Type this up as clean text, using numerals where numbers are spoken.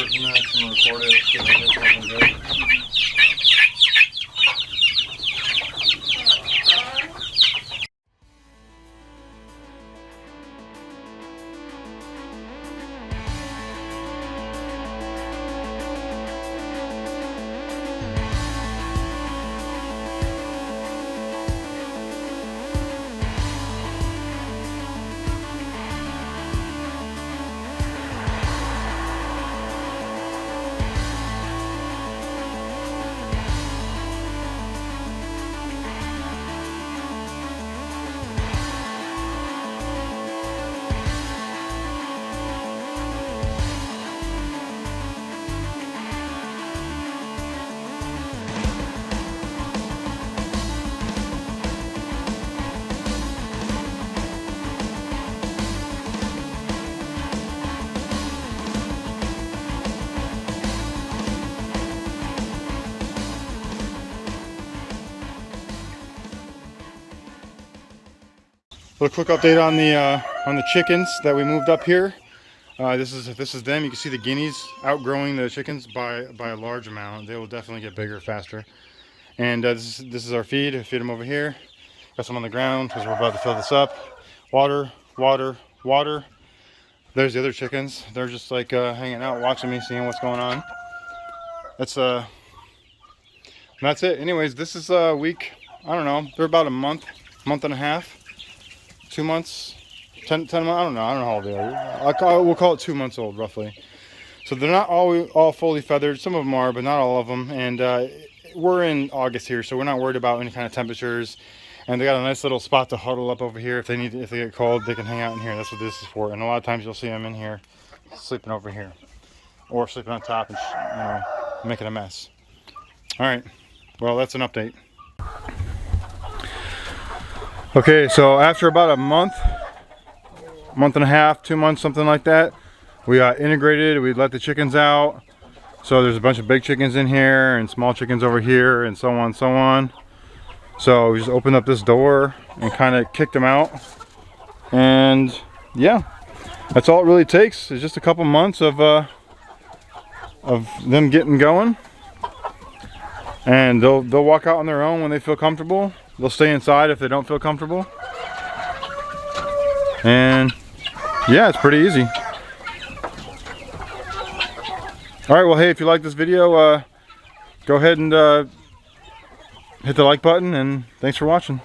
certain minutes and record it. Get it looking good. A quick update on the chickens that we moved up here. This is them. You can see the guineas outgrowing the chickens by a large amount. They will definitely get bigger faster. And this is our feed. I feed them over here. Got some on the ground because we're about to fill this up. Water, water, water. There's the other chickens. They're just like hanging out, watching me, seeing what's going on. That's it. Anyways, this is a week. I don't know. They're about a month and a half. 2 months, 10 months, I don't know how old they are. We'll call it 2 months old, roughly. So they're not all fully feathered. Some of them are, but not all of them. And we're in August here, so we're not worried about any kind of temperatures. And they got a nice little spot to huddle up over here. If they get cold, they can hang out in here. That's what this is for. And a lot of times you'll see them in here, sleeping over here, or sleeping on top and making a mess. All right. Well, that's an update. Okay, so after about a month and a half, 2 months, something like that, we integrated. We let the chickens out. So there's a bunch of big chickens in here and small chickens over here and so on and so on. So we just opened up this door and kind of kicked them out. And yeah, that's all it really takes. It's just a couple months of them getting going. And they'll walk out on their own when they feel comfortable. They'll stay inside if they don't feel comfortable. And yeah, it's pretty easy. All right, well, hey, if you like this video, go ahead and hit the like button, and thanks for watching.